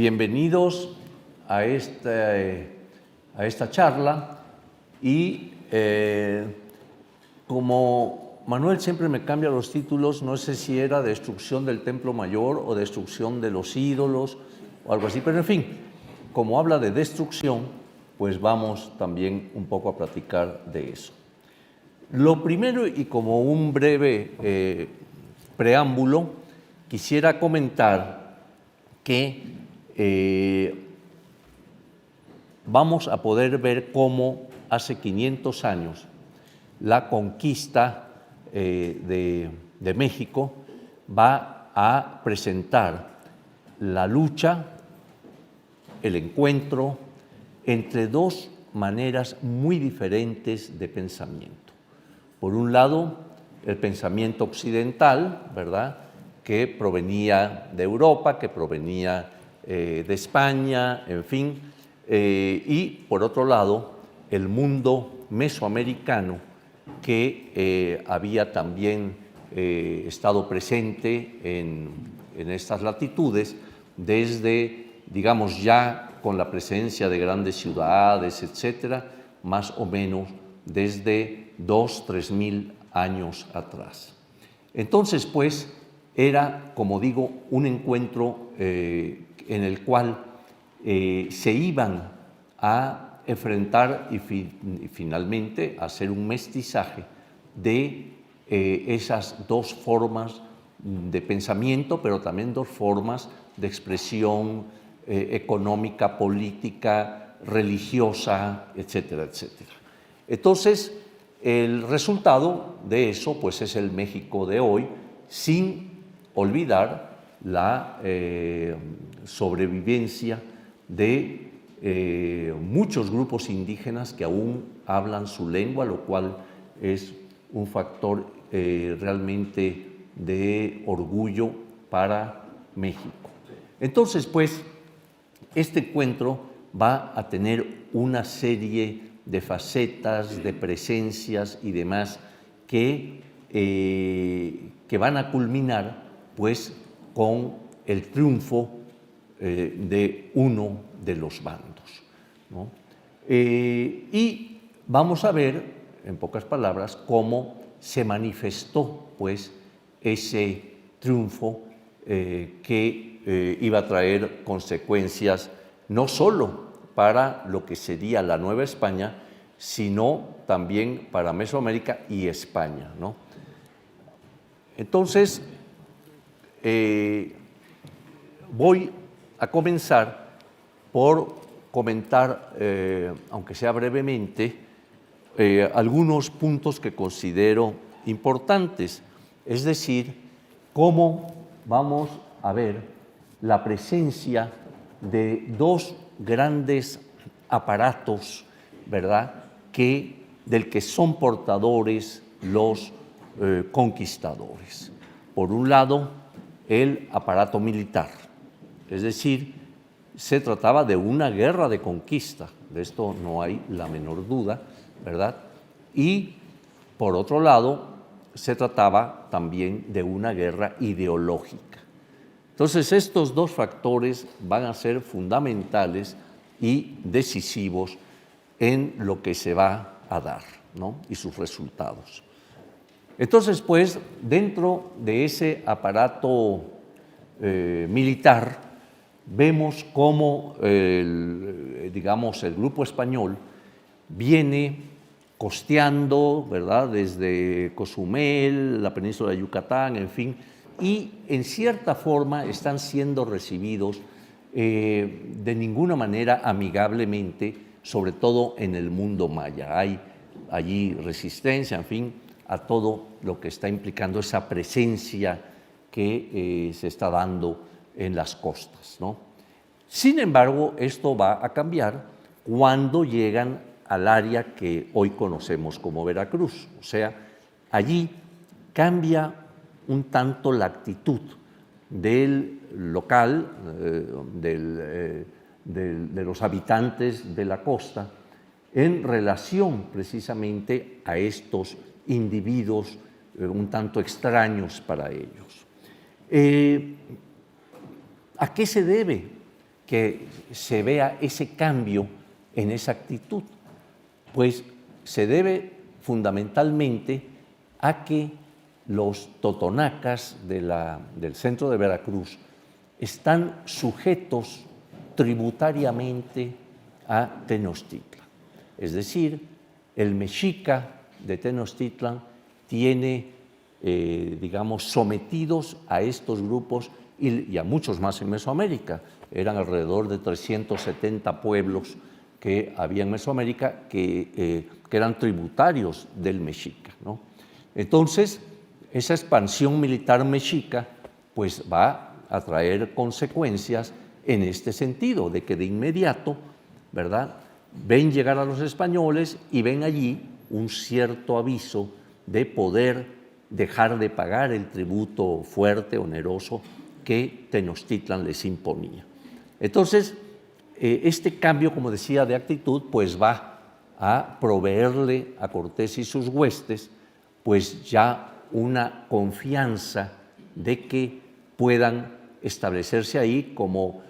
Bienvenidos a esta charla y como Manuel siempre me cambia los títulos, no sé si era destrucción del Templo Mayor o destrucción de los ídolos o algo así, pero en fin, como habla de destrucción, pues vamos también un poco a platicar de eso. Lo primero, y como un breve preámbulo, quisiera comentar que vamos a poder ver cómo hace 500 años la conquista de México va a presentar la lucha, el encuentro entre dos maneras muy diferentes de pensamiento. Por un lado, el pensamiento occidental, ¿verdad?, que provenía de Europa, que provenía de España, en fin, y por otro lado, el mundo mesoamericano que había también estado presente en estas latitudes desde, digamos, ya con la presencia de grandes ciudades, etcétera, más o menos desde 2.000–3.000 años atrás. Entonces, pues, era, como digo, un encuentro en el cual se iban a enfrentar y finalmente a hacer un mestizaje de esas dos formas de pensamiento, pero también dos formas de expresión económica, política, religiosa, etcétera, etcétera. Entonces, el resultado de eso, pues, es el México de hoy, sin olvidar la sobrevivencia de muchos grupos indígenas que aún hablan su lengua, lo cual es un factor realmente de orgullo para México. Entonces, pues, este encuentro va a tener una serie de facetas, de presencias y demás que van a culminar, pues, con el triunfo de uno de los bandos, ¿no? Y vamos a ver, en pocas palabras, cómo se manifestó, pues, ese triunfo que iba a traer consecuencias no solo para lo que sería la Nueva España, sino también para Mesoamérica y España, ¿no? Entonces, voy a comenzar por comentar, aunque sea brevemente, algunos puntos que considero importantes, es decir, cómo vamos a ver la presencia de dos grandes aparatos, ¿verdad?, del que son portadores los conquistadores. Por un lado, el aparato militar, es decir, se trataba de una guerra de conquista, de esto no hay la menor duda, ¿verdad? Y, por otro lado, se trataba también de una guerra ideológica. Entonces, estos dos factores van a ser fundamentales y decisivos en lo que se va a dar, ¿no?, y sus resultados. Entonces, pues, dentro de ese aparato militar, vemos cómo, digamos, el grupo español viene costeando, ¿verdad?, desde Cozumel, la península de Yucatán, en fin, y en cierta forma están siendo recibidos de ninguna manera amigablemente, sobre todo en el mundo maya. Hay allí resistencia, en fin, a todo lo que está implicando esa presencia que se está dando en las costas, ¿no? Sin embargo, esto va a cambiar cuando llegan al área que hoy conocemos como Veracruz. O sea, allí cambia un tanto la actitud del local, de los habitantes de la costa, en relación precisamente a estos individuos un tanto extraños para ellos. ¿A qué se debe que se vea ese cambio en esa actitud? Pues se debe fundamentalmente a que los totonacas del centro de Veracruz están sujetos tributariamente a Tenochtitlan. Es decir, el mexica de Tenochtitlan tiene, digamos, sometidos a estos grupos y a muchos más en Mesoamérica. Eran alrededor de 370 pueblos que había en Mesoamérica que eran tributarios del mexica, ¿no? Entonces, esa expansión militar mexica pues va a traer consecuencias en este sentido, de que de inmediato, ¿verdad?, ven llegar a los españoles y ven allí un cierto aviso de poder dejar de pagar el tributo fuerte, oneroso, que Tenochtitlan les imponía. Entonces, este cambio, como decía, de actitud, pues va a proveerle a Cortés y sus huestes, pues ya una confianza de que puedan establecerse ahí como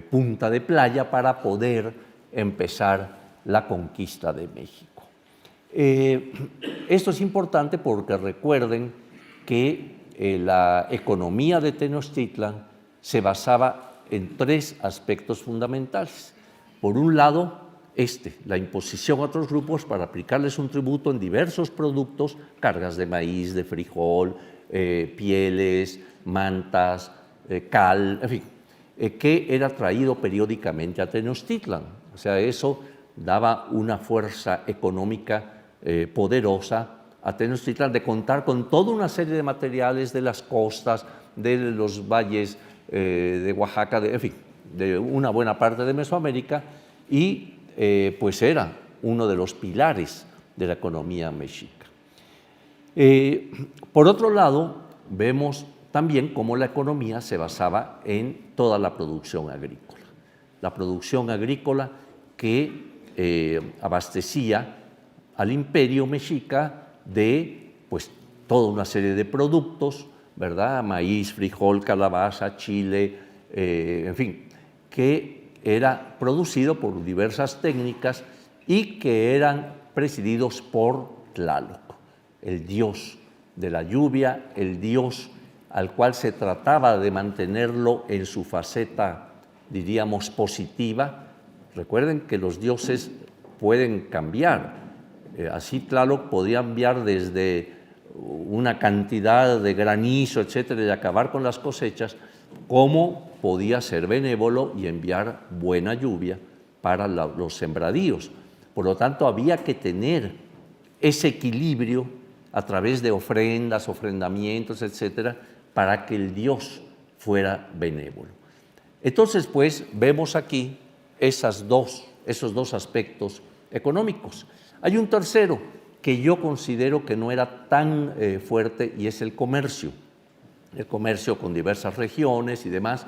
punta de playa para poder empezar la conquista de México. Esto es importante porque recuerden que la economía de Tenochtitlan se basaba en tres aspectos fundamentales. Por un lado, la imposición a otros grupos para aplicarles un tributo en diversos productos, cargas de maíz, de frijol, pieles, mantas, cal, en fin, que era traído periódicamente a Tenochtitlan. O sea, eso daba una fuerza económica poderosa a Tenochtitlan de contar con toda una serie de materiales de las costas, de los valles de Oaxaca, en fin, de una buena parte de Mesoamérica, y pues era uno de los pilares de la economía mexica. Por otro lado, vemos también cómo la economía se basaba en toda la producción agrícola. La producción agrícola que abastecía al imperio mexica de pues, toda una serie de productos, ¿verdad? Maíz, frijol, calabaza, chile, en fin, que era producido por diversas técnicas y que eran presididos por Tlaloc, el dios de la lluvia, el dios al cual se trataba de mantenerlo en su faceta, diríamos, positiva. Recuerden que los dioses pueden cambiar. Así Tlaloc podía enviar desde una cantidad de granizo, etcétera, y acabar con las cosechas, como podía ser benévolo y enviar buena lluvia para los sembradíos. Por lo tanto, había que tener ese equilibrio a través de ofrendas, ofrendamientos, etcétera, para que el Dios fuera benévolo. Entonces, pues, vemos aquí esos dos aspectos económicos. Hay un tercero que yo considero que no era tan fuerte y es el comercio con diversas regiones y demás,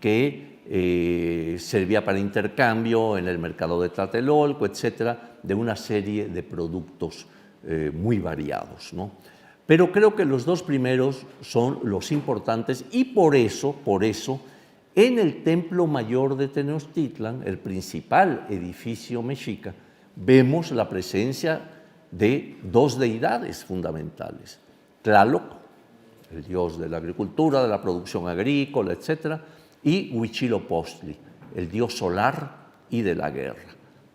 que servía para intercambio en el mercado de Tlatelolco, etcétera, de una serie de productos muy variados, ¿no? Pero creo que los dos primeros son los importantes y por eso, en el Templo Mayor de Tenochtitlan, el principal edificio mexica, vemos la presencia de dos deidades fundamentales: Tlaloc, el dios de la agricultura, de la producción agrícola, etcétera, y Huitzilopochtli, el dios solar y de la guerra,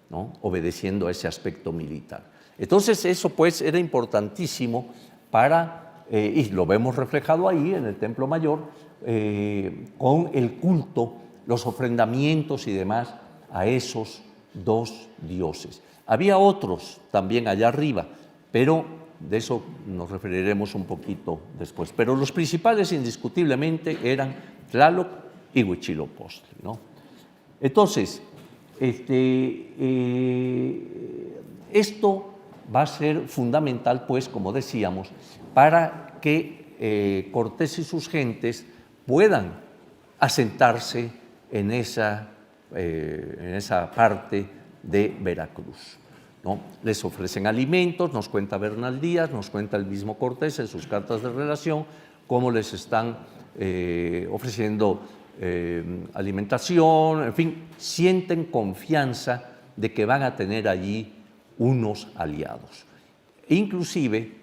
¿no?, obedeciendo a ese aspecto militar. Entonces eso pues era importantísimo para, y lo vemos reflejado ahí en el Templo Mayor, con el culto, los ofrendamientos y demás a esos dos dioses. Había otros también allá arriba, pero de eso nos referiremos un poquito después. Pero los principales indiscutiblemente eran Tlaloc y Huitzilopochtli, ¿no? Entonces, esto va a ser fundamental, pues, como decíamos, para que Cortés y sus gentes puedan asentarse en esa parte de Veracruz, ¿no? Les ofrecen alimentos, nos cuenta Bernal Díaz, nos cuenta el mismo Cortés en sus cartas de relación, cómo les están ofreciendo alimentación, en fin, sienten confianza de que van a tener allí unos aliados. Inclusive,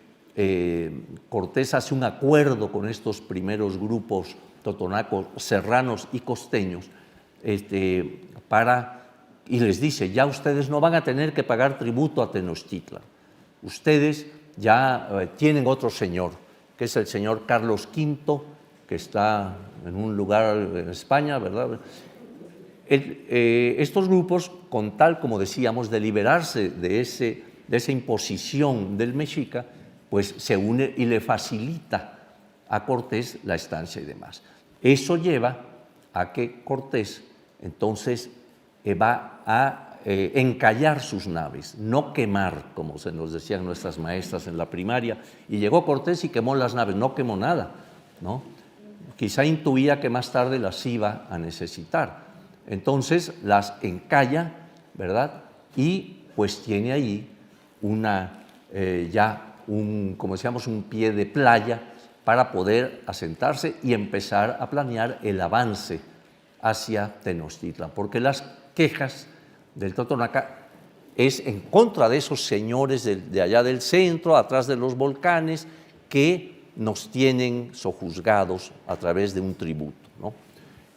Cortés hace un acuerdo con estos primeros grupos totonacos, serranos y costeños, y les dice, ya ustedes no van a tener que pagar tributo a Tenochtitlan, ustedes ya tienen otro señor, que es el señor Carlos V, que está en un lugar en España, ¿verdad? Estos grupos, con tal, como decíamos, de liberarse de esa imposición del mexica, pues se une y le facilita a Cortés la estancia y demás. Eso lleva a que Cortés entonces va a encallar sus naves, no quemar, como se nos decían nuestras maestras en la primaria, y llegó Cortés y quemó las naves, no quemó nada, ¿no? Quizá intuía que más tarde las iba a necesitar. Entonces las encalla, ¿verdad? Y pues tiene ahí como decíamos, un pie de playa para poder asentarse y empezar a planear el avance hacia Tenochtitlan, porque las quejas del Totonaca es en contra de esos señores de allá del centro, atrás de los volcanes, que nos tienen sojuzgados a través de un tributo, ¿no?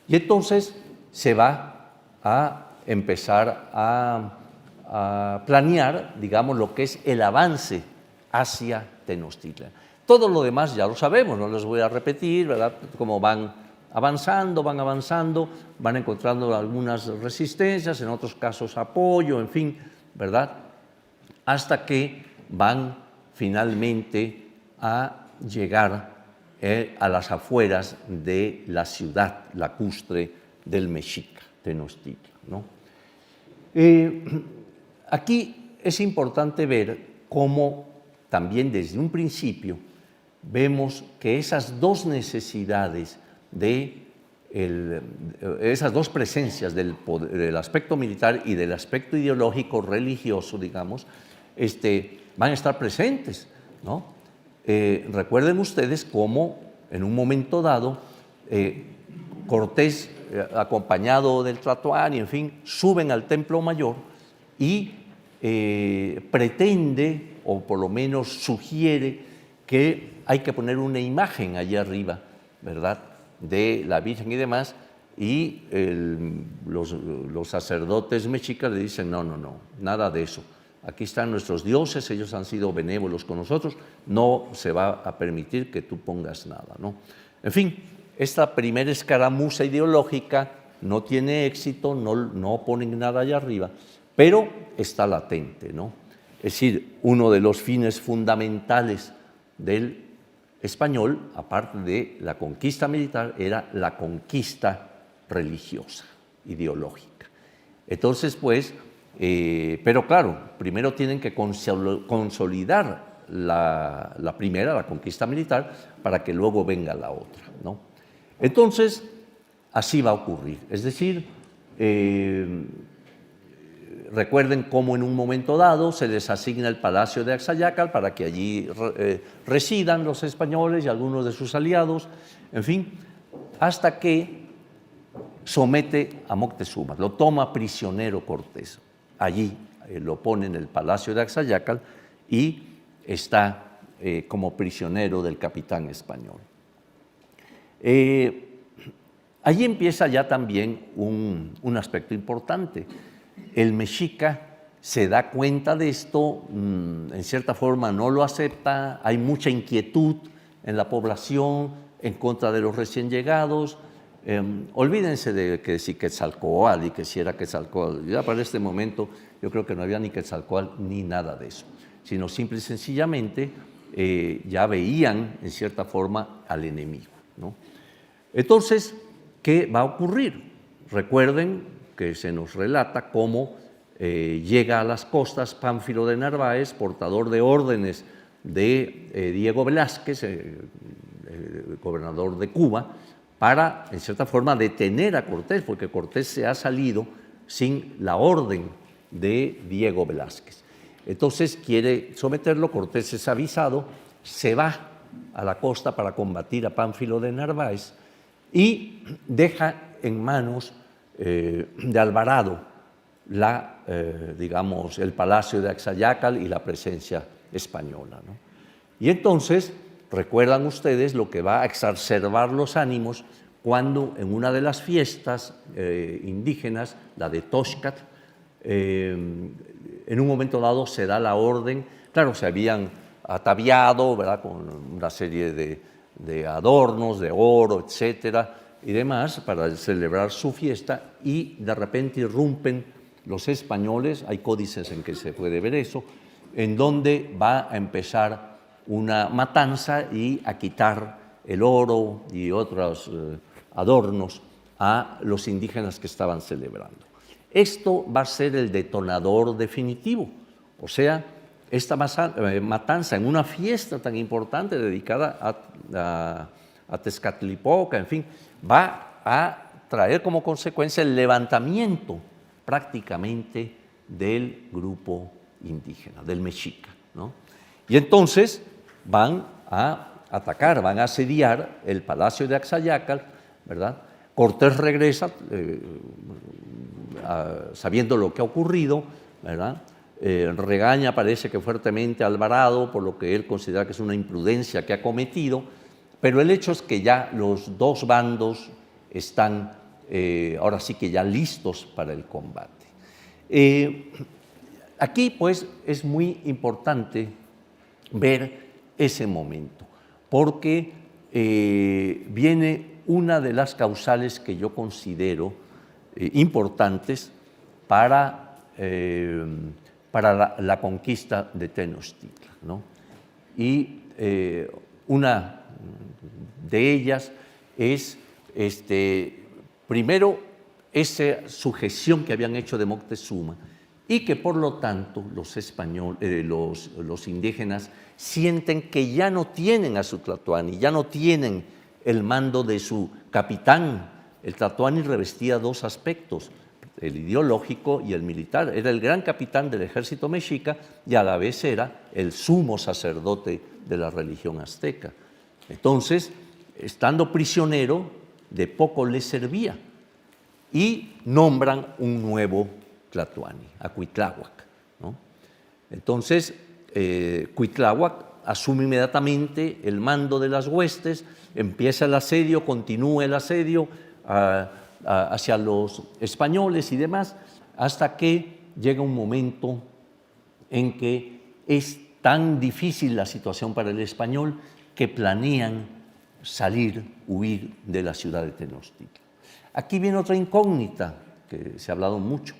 Y entonces se va a empezar a planear, digamos, lo que es el avance hacia Tenochtitlan. Todo lo demás ya lo sabemos, no les voy a repetir, ¿verdad? Cómo van avanzando, van encontrando algunas resistencias, en otros casos apoyo, en fin, ¿verdad? Hasta que van finalmente a llegar a las afueras de la ciudad lacustre del Mexica, Tenochtitlan, ¿no? Aquí es importante ver cómo también desde un principio vemos que esas dos necesidades esas dos presencias del aspecto militar y del aspecto ideológico religioso, digamos, van a estar presentes, ¿no? Recuerden ustedes cómo en un momento dado Cortés, acompañado del Tlatoani, en fin, suben al Templo Mayor y pretende, o por lo menos sugiere, que hay que poner una imagen allá arriba, ¿verdad?, de la Virgen y demás, y los sacerdotes mexicas le dicen, no, nada de eso. Aquí están nuestros dioses, ellos han sido benévolos con nosotros, no se va a permitir que tú pongas nada, ¿no? En fin, esta primera escaramuza ideológica no tiene éxito, no ponen nada allá arriba, pero está latente, ¿no? Es decir, uno de los fines fundamentales del español, aparte de la conquista militar, era la conquista religiosa, ideológica. Entonces, pues, pero claro, primero tienen que consolidar la primera, la conquista militar, para que luego venga la otra, ¿no? Entonces, así va a ocurrir. Es decir, recuerden cómo en un momento dado se les asigna el Palacio de Axayácal para que allí residan los españoles y algunos de sus aliados, en fin, hasta que somete a Moctezuma, lo toma prisionero Cortés. Allí lo pone en el Palacio de Axayácal y está como prisionero del capitán español. Allí empieza ya también un aspecto importante. El mexica se da cuenta de esto, en cierta forma no lo acepta, hay mucha inquietud en la población en contra de los recién llegados. Olvídense de que si Quetzalcóatl y que si era Quetzalcóatl. Ya para este momento yo creo que no había ni Quetzalcóatl ni nada de eso, sino simple y sencillamente ya veían en cierta forma al enemigo, ¿no? Entonces, ¿qué va a ocurrir? Recuerden que se nos relata cómo llega a las costas Pánfilo de Narváez, portador de órdenes de Diego Velázquez, gobernador de Cuba, para, en cierta forma, detener a Cortés, porque Cortés se ha salido sin la orden de Diego Velázquez. Entonces quiere someterlo, Cortés es avisado, se va a la costa para combatir a Pánfilo de Narváez y deja en manos de Alvarado digamos, el palacio de Axayácal y la presencia española, ¿no? Y entonces, recuerdan ustedes lo que va a exacerbar los ánimos cuando en una de las fiestas indígenas, la de Toxcat, en un momento dado se da la orden, claro, se habían ataviado, ¿verdad?, con una serie de adornos, de oro, etcétera, y demás, para celebrar su fiesta, y de repente irrumpen los españoles, hay códices en que se puede ver eso, en donde va a empezar una matanza y a quitar el oro y otros adornos a los indígenas que estaban celebrando. Esto va a ser el detonador definitivo, o sea, esta matanza en una fiesta tan importante dedicada a Tezcatlipoca, en fin, va a traer como consecuencia el levantamiento prácticamente del grupo indígena, del mexica, ¿no? Y entonces van a atacar, van a asediar el palacio de Axayácal, ¿verdad? Cortés regresa sabiendo lo que ha ocurrido, ¿verdad? Regaña, parece que fuertemente a Alvarado por lo que él considera que es una imprudencia que ha cometido, pero el hecho es que ya los dos bandos están ahora sí que ya listos para el combate. Aquí pues es muy importante ver ese momento, porque viene una de las causales que yo considero importantes para la conquista de Tenochtitlan, ¿no? Y una de ellas es, primero, esa sujeción que habían hecho de Moctezuma y que, por lo tanto, los indígenas sienten que ya no tienen a su Tlatoani, ya no tienen el mando de su capitán. El Tlatoani revestía dos aspectos, el ideológico y el militar. Era el gran capitán del ejército mexica y a la vez era el sumo sacerdote de la religión azteca. Entonces, estando prisionero, de poco les servía y nombran un nuevo Tlatoani, a Cuitláhuac, ¿no? Entonces, Cuitláhuac asume inmediatamente el mando de las huestes, empieza el asedio, continúa el asedio hacia los españoles y demás, hasta que llega un momento en que es tan difícil la situación para el español que planean huir de la ciudad de Tenochtitlan. Aquí viene otra incógnita que se ha hablado mucho.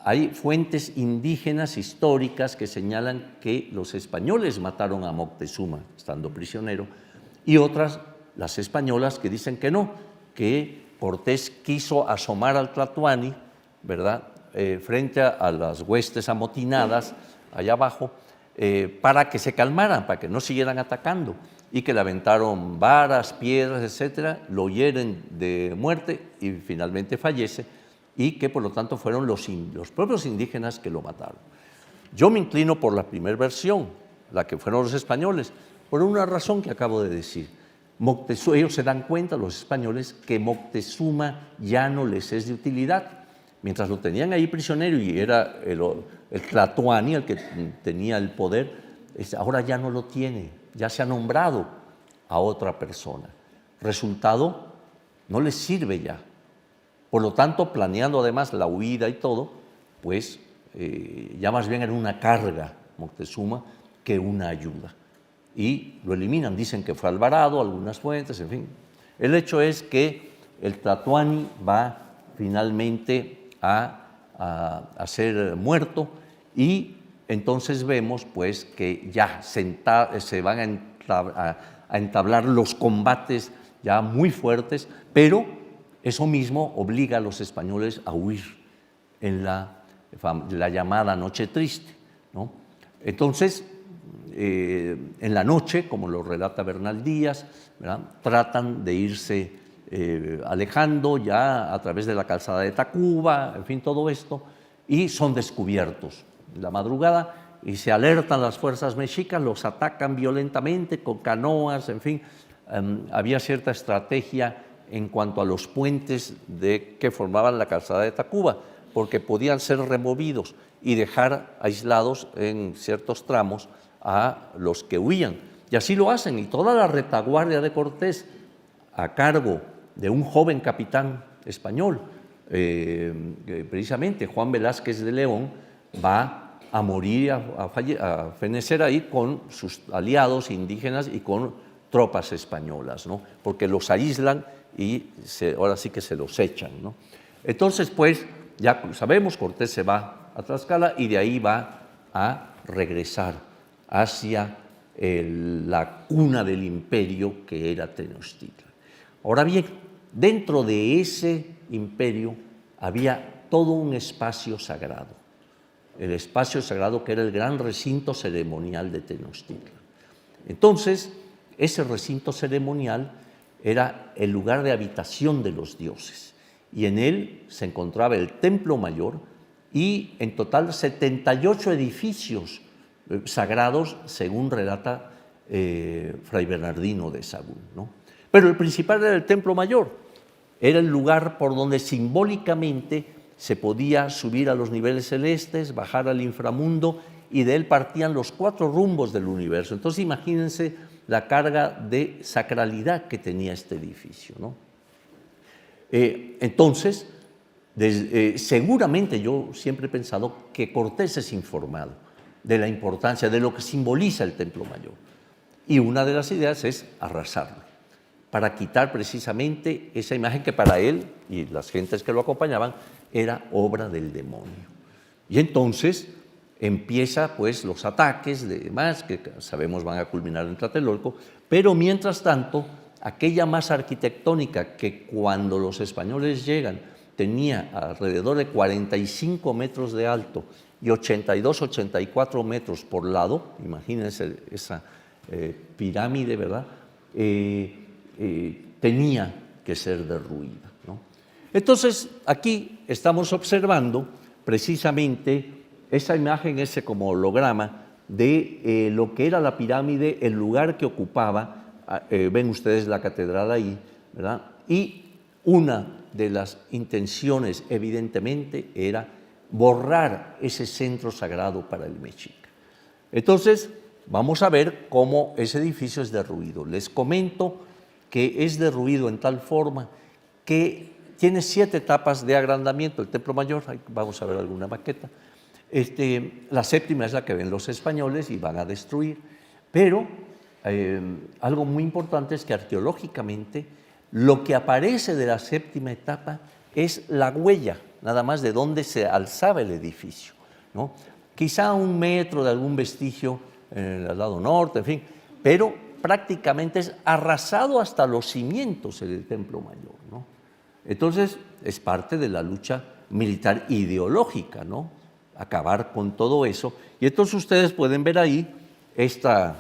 Hay fuentes indígenas históricas que señalan que los españoles mataron a Moctezuma estando prisionero y otras, las españolas, que dicen que no, que Cortés quiso asomar al Tlatoani, ¿verdad?, frente a las huestes amotinadas allá abajo, para que se calmaran, para que no siguieran atacando, y que le aventaron varas, piedras, etcétera, lo hieren de muerte y finalmente fallece, y que por lo tanto fueron los propios indígenas que lo mataron. Yo me inclino por la primera versión, la que fueron los españoles, por una razón que acabo de decir. Ellos se dan cuenta, los españoles, que Moctezuma ya no les es de utilidad. Mientras lo tenían ahí prisionero y era el Tlatoani el que tenía el poder, ahora ya no lo tiene, ya se ha nombrado a otra persona. Resultado, no les sirve ya. Por lo tanto, planeando además la huida y todo, pues ya más bien era una carga Moctezuma que una ayuda. Y lo eliminan, dicen que fue Alvarado, algunas fuentes, en fin. El hecho es que el Tlatoani va finalmente a ser muerto y entonces vemos pues que ya se van a entablar los combates ya muy fuertes, pero eso mismo obliga a los españoles a huir en la llamada Noche Triste, ¿no? Entonces, en la noche, como lo relata Bernal Díaz, ¿verdad?, tratan de irse alejando ya a través de la calzada de Tacuba, en fin, todo esto, y son descubiertos en la madrugada y se alertan las fuerzas mexicas, los atacan violentamente con canoas, en fin, había cierta estrategia en cuanto a los puentes que formaban la calzada de Tacuba, porque podían ser removidos y dejar aislados en ciertos tramos a los que huían. Y así lo hacen, y toda la retaguardia de Cortés, a cargo de un joven capitán español, precisamente Juan Velázquez de León, va a morir, a fenecer ahí con sus aliados indígenas y con tropas españolas, ¿no? Porque los aíslan y ahora sí que se los echan, ¿no? Entonces, pues, ya sabemos, Cortés se va a Tlaxcala y de ahí va a regresar hacia la cuna del imperio que era Tenochtitlan. Ahora bien, dentro de ese imperio había todo un espacio sagrado, el espacio sagrado que era el gran recinto ceremonial de Tenochtitlan. Entonces, ese recinto ceremonial era el lugar de habitación de los dioses, y en él se encontraba el Templo Mayor y en total 78 edificios sagrados, según relata Fray Bernardino de Sahagún, ¿no? Pero el principal era el Templo Mayor, era el lugar por donde simbólicamente se podía subir a los niveles celestes, bajar al inframundo, y de él partían los 4 rumbos del universo. Entonces imagínense la carga de sacralidad que tenía este edificio, ¿no? Entonces, seguramente yo siempre he pensado que Cortés es informado de la importancia, de lo que simboliza el Templo Mayor. Y una de las ideas es arrasarlo, para quitar precisamente esa imagen que para él y las gentes que lo acompañaban era obra del demonio. Y entonces empieza pues los ataques de demás, que sabemos van a culminar en Tlatelolco, pero mientras tanto, aquella masa arquitectónica que cuando los españoles llegan tenía alrededor de 45 metros de alto y 82, 84 metros por lado, imagínense esa pirámide, ¿verdad?, tenía que ser derruida, ¿no? Entonces, aquí estamos observando precisamente esa imagen, ese como holograma de lo que era la pirámide, el lugar que ocupaba. Ven ustedes la catedral ahí, ¿verdad? Y una de las intenciones, evidentemente, era borrar ese centro sagrado para el Mexica. Entonces, vamos a ver cómo ese edificio es derruido. Les comento que es derruido en tal forma que tiene 7 etapas de agrandamiento. El Templo Mayor, ahí vamos a ver alguna maqueta. La séptima es la que ven los españoles y van a destruir, pero algo muy importante es que arqueológicamente lo que aparece de la séptima etapa es la huella, nada más de dónde se alzaba el edificio, ¿no? Quizá 1 metro de algún vestigio en el lado norte, en fin, pero prácticamente es arrasado hasta los cimientos el Templo Mayor, ¿no? Entonces es parte de la lucha militar ideológica, ¿no?, acabar con todo eso. Y entonces ustedes pueden ver ahí este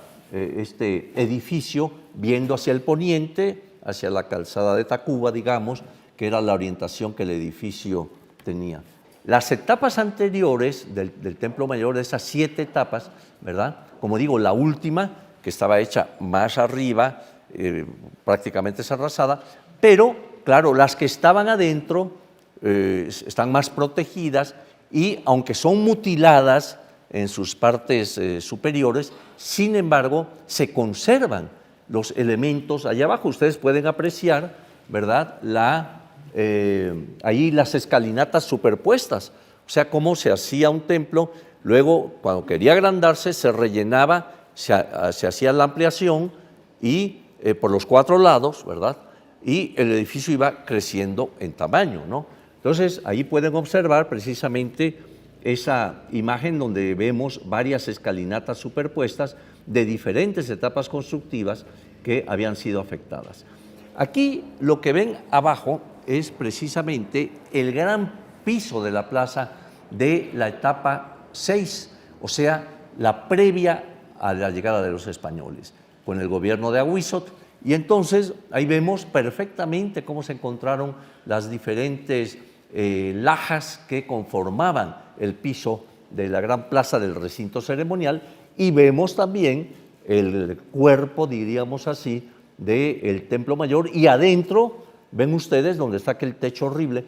edificio viendo hacia el poniente, hacia la calzada de Tacuba, digamos, que era la orientación que el edificio tenía. Las etapas anteriores del Templo Mayor, de esas 7 etapas, ¿verdad?, como digo, la última, que estaba hecha más arriba, prácticamente es arrasada, pero, claro, las que estaban adentro están más protegidas y, aunque son mutiladas en sus partes superiores, sin embargo, se conservan los elementos. Allá abajo ustedes pueden apreciar, ¿verdad?, ahí las escalinatas superpuestas, o sea, cómo se hacía un templo, luego, cuando quería agrandarse, se rellenaba, se hacía la ampliación y por los 4 lados, ¿verdad?, y el edificio iba creciendo en tamaño, ¿no? Entonces, ahí pueden observar precisamente esa imagen donde vemos varias escalinatas superpuestas de diferentes etapas constructivas que habían sido afectadas. Aquí lo que ven abajo es precisamente el gran piso de la plaza de la etapa 6, o sea, la previa a la llegada de los españoles, con el gobierno de Ahuizotl. Y entonces ahí vemos perfectamente cómo se encontraron las diferentes lajas que conformaban el piso de la gran plaza del recinto ceremonial, y vemos también el cuerpo, diríamos así, del Templo Mayor, y adentro ven ustedes donde está aquel techo horrible,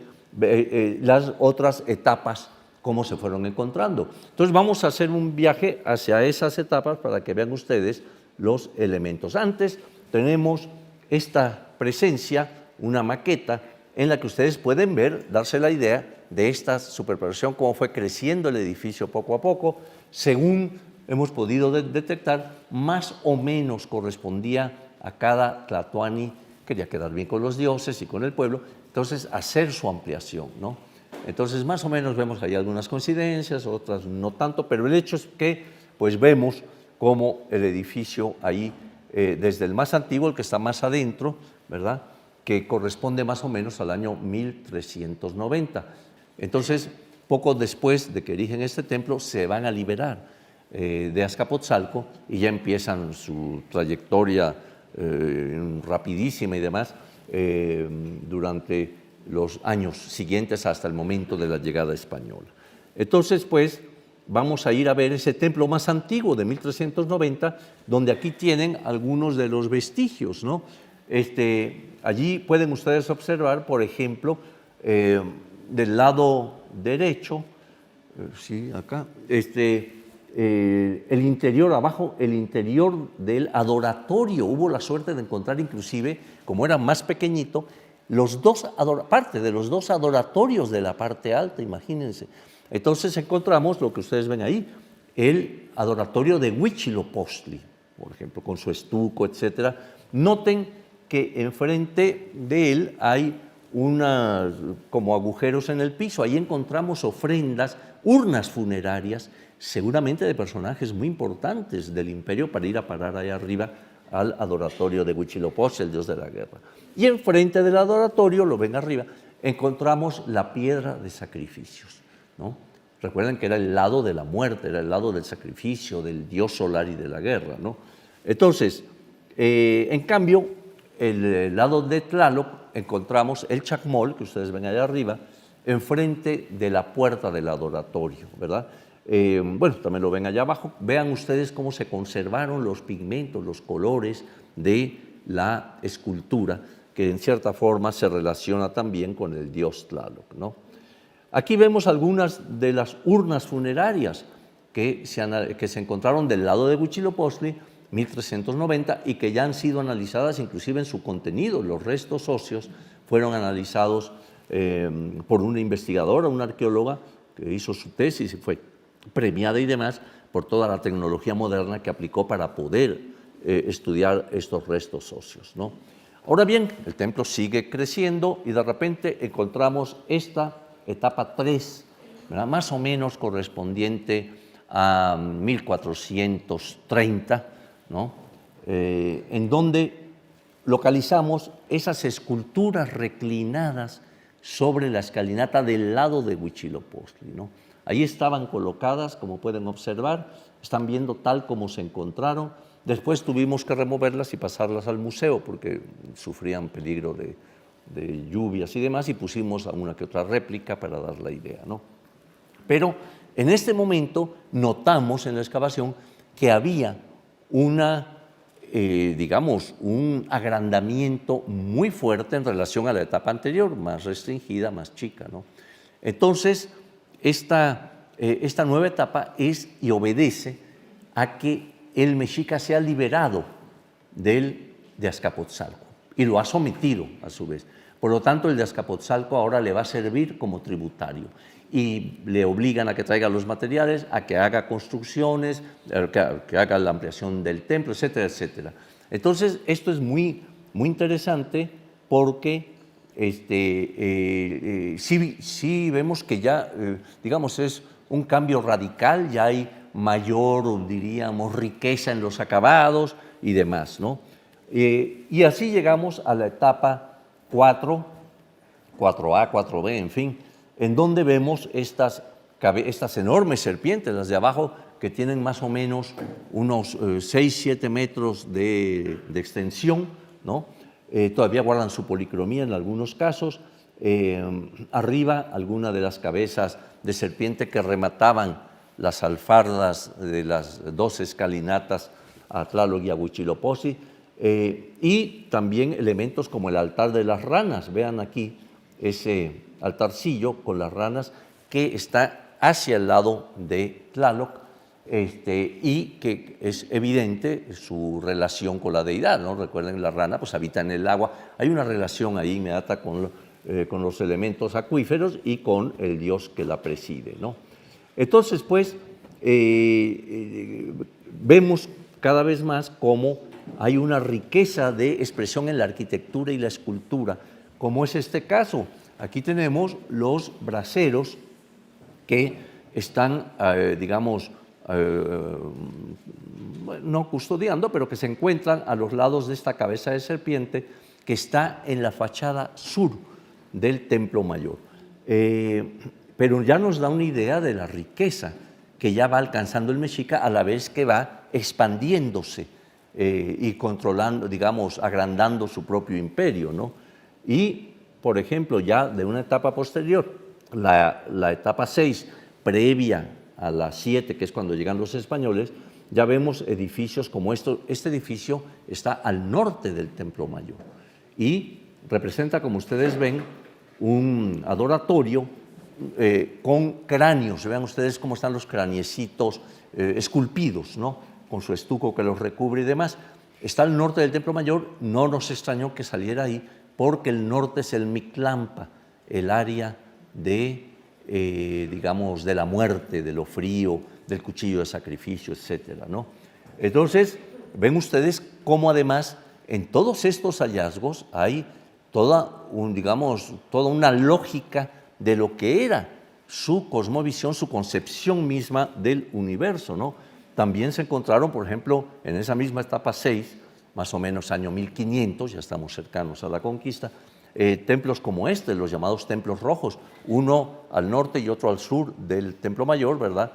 las otras etapas, cómo se fueron encontrando. Entonces vamos a hacer un viaje hacia esas etapas para que vean ustedes los elementos. Antes tenemos esta presencia, una maqueta, en la que ustedes pueden ver, darse la idea de esta superposición, cómo fue creciendo el edificio poco a poco, según hemos podido detectar, más o menos correspondía a cada tlatoani, quería quedar bien con los dioses y con el pueblo, entonces hacer su ampliación, ¿no? Entonces más o menos vemos ahí algunas coincidencias, otras no tanto, pero el hecho es que pues vemos cómo el edificio ahí, desde el más antiguo, el que está más adentro, ¿verdad?, que corresponde más o menos al año 1390. Entonces, poco después de que erigen este templo, se van a liberar de Azcapotzalco y ya empiezan su trayectoria rapidísima y demás durante los años siguientes hasta el momento de la llegada española. Entonces, pues, vamos a ir a ver ese templo más antiguo de 1390, donde aquí tienen algunos de los vestigios, ¿no? Allí pueden ustedes observar, por ejemplo, del lado derecho, sí, acá, el interior, abajo, el interior del adoratorio. Hubo la suerte de encontrar inclusive, como era más pequeñito, parte de los dos adoratorios de la parte alta, imagínense. Entonces encontramos lo que ustedes ven ahí, el adoratorio de Huitzilopochtli, por ejemplo, con su estuco, etc. Noten que enfrente de él hay como agujeros en el piso. Ahí encontramos ofrendas, urnas funerarias, seguramente de personajes muy importantes del imperio, para ir a parar ahí arriba al adoratorio de Huitzilopochtli, el dios de la guerra. Y enfrente del adoratorio, lo ven arriba, encontramos la piedra de sacrificios, ¿no? Recuerden que era el lado de la muerte, era el lado del sacrificio, del dios solar y de la guerra, ¿no? Entonces, en cambio, el lado de Tlaloc encontramos el chacmol, que ustedes ven allá arriba, enfrente de la puerta del adoratorio, ¿verdad? Bueno, también lo ven allá abajo. Vean ustedes cómo se conservaron los pigmentos, los colores de la escultura, que en cierta forma se relaciona también con el dios Tlaloc, ¿no? Aquí vemos algunas de las urnas funerarias que se encontraron del lado de Huitzilopochtli, 1390, y que ya han sido analizadas inclusive en su contenido. Los restos óseos fueron analizados por una investigadora, una arqueóloga, que hizo su tesis y fue premiada y demás por toda la tecnología moderna que aplicó para poder estudiar estos restos óseos, ¿no? Ahora bien, el templo sigue creciendo y de repente encontramos esta etapa 3, ¿verdad?, más o menos correspondiente a 1430, ¿no?, en donde localizamos esas esculturas reclinadas sobre la escalinata del lado de Huitzilopochtli, ¿no? Ahí estaban colocadas, como pueden observar, están viendo tal como se encontraron. Después tuvimos que removerlas y pasarlas al museo porque sufrían peligro de lluvias y demás, y pusimos una que otra réplica para dar la idea, ¿no? Pero en este momento notamos en la excavación que había digamos, un agrandamiento muy fuerte en relación a la etapa anterior, más restringida, más chica, ¿no? Entonces, esta nueva etapa es y obedece a que el mexica se ha liberado de Azcapotzalco y lo ha sometido a su vez. Por lo tanto, el de Azcapotzalco ahora le va a servir como tributario y le obligan a que traiga los materiales, a que haga construcciones, que haga la ampliación del templo, etcétera, etcétera. Entonces, esto es muy, muy interesante porque sí vemos que ya, digamos, es un cambio radical, ya hay mayor, diríamos, riqueza en los acabados y demás, ¿no? Y así llegamos a la etapa 4, 4A, 4B, en fin, en donde vemos estas enormes serpientes, las de abajo, que tienen más o menos unos 6, 7 metros de extensión, ¿no? Todavía guardan su policromía en algunos casos. Arriba, algunas de las cabezas de serpiente que remataban las alfardas de las dos escalinatas a Tlaloc y a Huitzilopochtli. Y también elementos como el altar de las ranas. Vean aquí ese altarcillo con las ranas que está hacia el lado de Tlaloc, y que es evidente su relación con la deidad, ¿no? Recuerden, la rana pues habita en el agua. Hay una relación ahí inmediata con los elementos acuíferos y con el dios que la preside, ¿no? Entonces, pues, vemos cada vez más cómo hay una riqueza de expresión en la arquitectura y la escultura, como es este caso. Aquí tenemos los braseros que están, digamos, no custodiando, pero que se encuentran a los lados de esta cabeza de serpiente que está en la fachada sur del Templo Mayor. Pero ya nos da una idea de la riqueza que ya va alcanzando el mexica a la vez que va expandiéndose y controlando, digamos, agrandando su propio imperio, ¿no? Y, por ejemplo, ya de una etapa posterior, la etapa 6, previa a la 7, que es cuando llegan los españoles, ya vemos edificios como esto. Este edificio está al norte del Templo Mayor y representa, como ustedes ven, un adoratorio con cráneos. Vean ustedes cómo están los craniecitos esculpidos, ¿no? Con su estuco que los recubre y demás. Está al norte del Templo Mayor. No nos extrañó que saliera ahí, porque el norte es el Mictlampa, el área de, digamos, de la muerte, de lo frío, del cuchillo de sacrificio, etcétera, ¿no? Entonces, ven ustedes cómo además en todos estos hallazgos hay toda una lógica de lo que era su cosmovisión, su concepción misma del universo, ¿no? También se encontraron, por ejemplo, en esa misma etapa 6, más o menos año 1500, ya estamos cercanos a la conquista, templos como este, los llamados templos rojos, uno al norte y otro al sur del Templo Mayor, ¿verdad?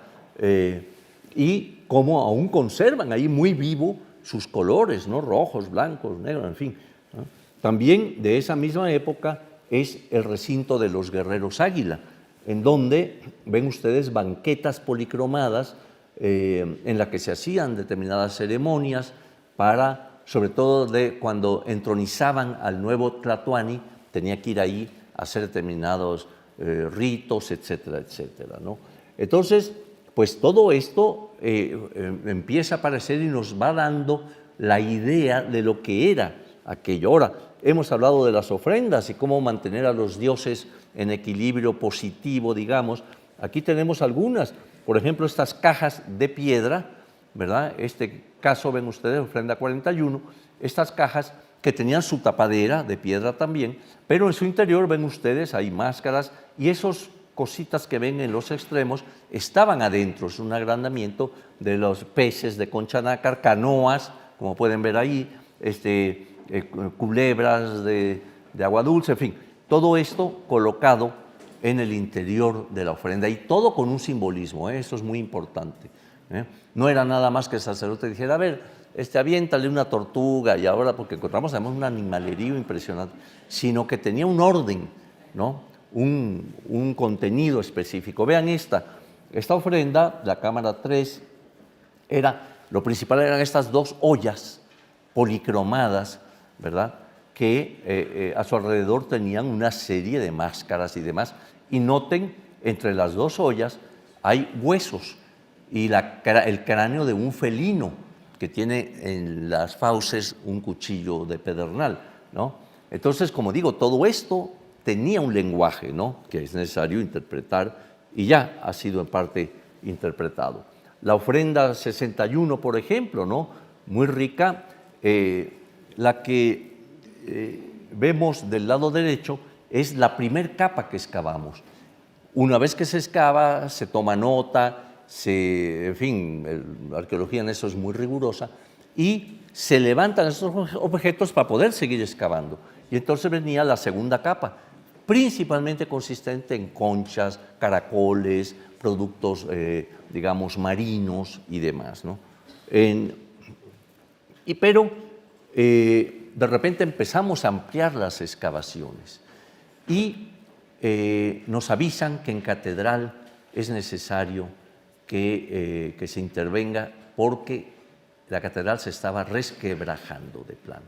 Y cómo aún conservan ahí muy vivo sus colores, ¿no? Rojos, blancos, negros, en fin, ¿no? También de esa misma época es el recinto de los guerreros águila, en donde ven ustedes banquetas policromadas en la que se hacían determinadas ceremonias para, sobre todo cuando entronizaban al nuevo Tlatoani, tenía que ir ahí a hacer determinados ritos, etcétera, etcétera, ¿no? Entonces, pues todo esto empieza a aparecer y nos va dando la idea de lo que era aquello. Ahora, hemos hablado de las ofrendas y cómo mantener a los dioses en equilibrio positivo, digamos. Aquí tenemos algunas, por ejemplo, estas cajas de piedra, ¿verdad? Este caso, ven ustedes, ofrenda 41, estas cajas que tenían su tapadera de piedra también, pero en su interior, ven ustedes, hay máscaras y esos cositas que ven en los extremos estaban adentro. Es un agrandamiento de los peces de concha nácar, canoas, como pueden ver ahí, culebras de agua dulce, en fin, todo esto colocado en el interior de la ofrenda y todo con un simbolismo, eso es muy importante. No era nada más que el sacerdote dijera, a ver, aviéntale una tortuga y ahora, porque encontramos además un animalerío impresionante, sino que tenía un orden, ¿no? Un contenido específico. Vean esta ofrenda, la cámara 3, lo principal eran estas dos ollas policromadas, ¿verdad?, que a su alrededor tenían una serie de máscaras y demás. Y noten, entre las dos ollas hay huesos y el cráneo de un felino que tiene en las fauces un cuchillo de pedernal, ¿no? Entonces, como digo, todo esto tenía un lenguaje, ¿no?, que es necesario interpretar y ya ha sido en parte interpretado. La ofrenda 61, por ejemplo, ¿no?, muy rica. La que vemos del lado derecho es la primer capa que excavamos. Una vez que se excava, se toma nota, en fin, la arqueología en eso es muy rigurosa, y se levantan esos objetos para poder seguir excavando. Y entonces venía la segunda capa, principalmente consistente en conchas, caracoles, productos, digamos, marinos y demás, ¿no? Pero de repente empezamos a ampliar las excavaciones y nos avisan que en catedral es necesario que se intervenga porque la catedral se estaba resquebrajando de plano.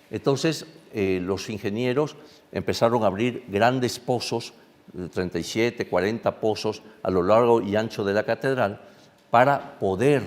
Entonces, los ingenieros empezaron a abrir grandes pozos, 37, 40 pozos a lo largo y ancho de la catedral, para poder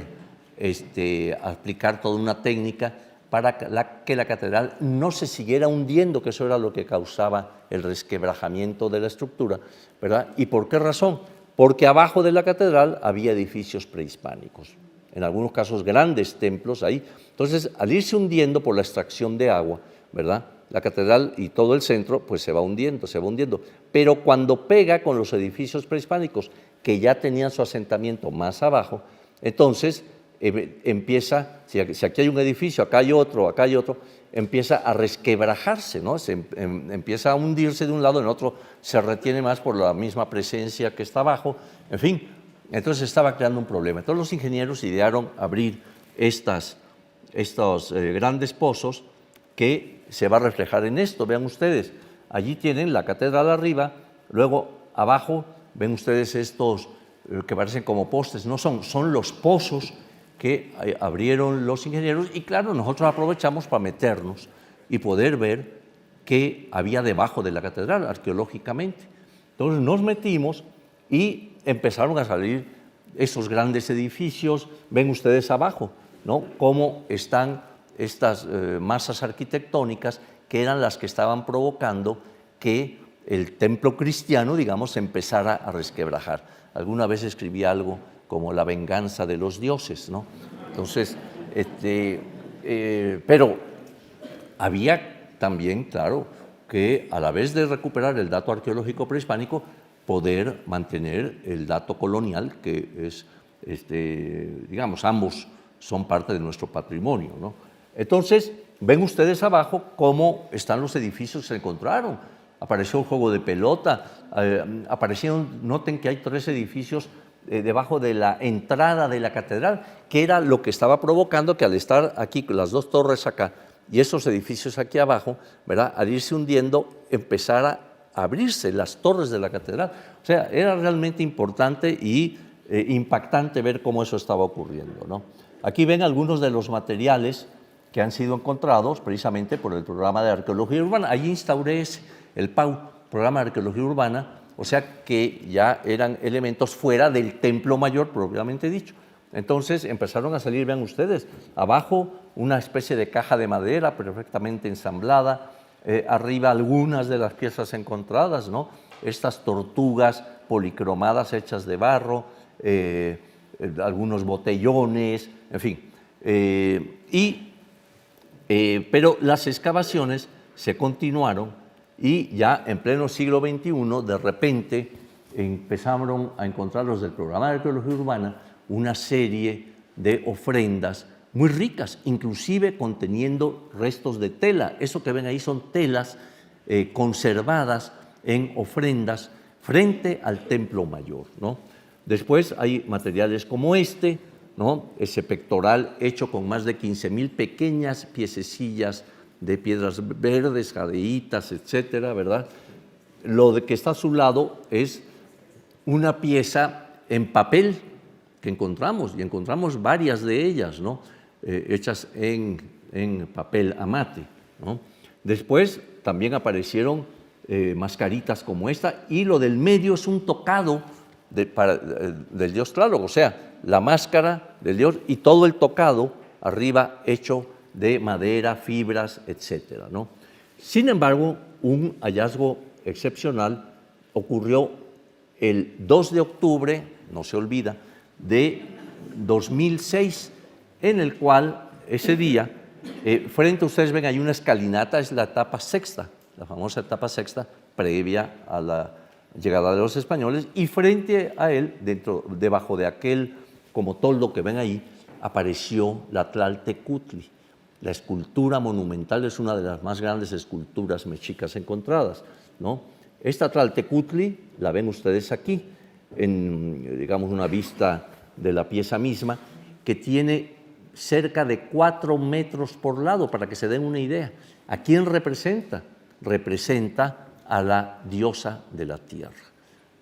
aplicar toda una técnica para que la catedral no se siguiera hundiendo, que eso era lo que causaba el resquebrajamiento de la estructura, ¿verdad? ¿Y por qué razón? Porque abajo de la catedral había edificios prehispánicos, en algunos casos grandes templos ahí. Entonces, al irse hundiendo por la extracción de agua, ¿verdad?, la catedral y todo el centro pues se va hundiendo, se va hundiendo. Pero cuando pega con los edificios prehispánicos que ya tenían su asentamiento más abajo, entonces empieza, si aquí hay un edificio, acá hay otro, empieza a resquebrajarse, ¿no? Empieza a hundirse de un lado, en otro se retiene más por la misma presencia que está abajo, en fin, entonces estaba creando un problema. Entonces los ingenieros idearon abrir estos grandes pozos que se va a reflejar en esto. Vean ustedes, allí tienen la catedral arriba, luego abajo ven ustedes estos que parecen como postes, no son los pozos que abrieron los ingenieros, y claro, nosotros aprovechamos para meternos y poder ver qué había debajo de la catedral arqueológicamente. Entonces nos metimos y empezaron a salir esos grandes edificios. Ven ustedes abajo, ¿no?, cómo están estas masas arquitectónicas que eran las que estaban provocando que el templo cristiano, digamos, se empezara a resquebrajar. Alguna vez escribí algo como la venganza de los dioses, ¿no? Entonces, pero había también, claro, que a la vez de recuperar el dato arqueológico prehispánico, poder mantener el dato colonial, que es, digamos, ambos son parte de nuestro patrimonio, ¿no? Entonces, ven ustedes abajo cómo están los edificios que se encontraron. Apareció un juego de pelota, aparecieron, noten que hay 3 edificios debajo de la entrada de la catedral, que era lo que estaba provocando que al estar aquí, las 2 torres acá y esos edificios aquí abajo, ¿verdad?, al irse hundiendo, empezara a abrirse las torres de la catedral. O sea, era realmente importante y impactante ver cómo eso estaba ocurriendo, ¿no? Aquí ven algunos de los materiales que han sido encontrados precisamente por el programa de arqueología urbana. Allí instauré el PAU, Programa de Arqueología Urbana, o sea que ya eran elementos fuera del templo mayor propiamente dicho. Entonces empezaron a salir, vean ustedes, abajo una especie de caja de madera perfectamente ensamblada, arriba algunas de las piezas encontradas, ¿no?, estas tortugas policromadas hechas de barro, algunos botellones, en fin, pero las excavaciones se continuaron y ya en pleno siglo XXI, de repente, empezaron a encontrar los del Programa de Arqueología Urbana una serie de ofrendas muy ricas, inclusive conteniendo restos de tela. Eso que ven ahí son telas conservadas en ofrendas frente al Templo Mayor, ¿no? Después hay materiales como ¿no?, ese pectoral hecho con más de 15,000 pequeñas piececillas de piedras verdes, jadeitas, etcétera, ¿verdad? Lo que está a su lado es una pieza en papel que encontramos, y encontramos varias de ellas, ¿no?, hechas en papel amate, ¿no? Después también aparecieron mascaritas como esta, y lo del medio es un tocado del dios Tlaloc, o sea, la máscara del dios y todo el tocado arriba hecho de madera, fibras, etcétera, ¿no? Sin embargo, un hallazgo excepcional ocurrió el 2 de octubre, no se olvida, de 2006, en el cual ese día, frente a ustedes ven, hay una escalinata, es la etapa sexta, la famosa etapa sexta, previa a la llegada de los españoles, y frente a él, debajo de aquel como toldo que ven ahí, apareció la Tlaltecutli. La escultura monumental es una de las más grandes esculturas mexicas encontradas, ¿no? Esta Tlaltecutli la ven ustedes aquí, en, digamos, una vista de la pieza misma, que tiene cerca de 4 metros por lado, para que se den una idea. ¿A quién representa? Representa a la diosa de la tierra,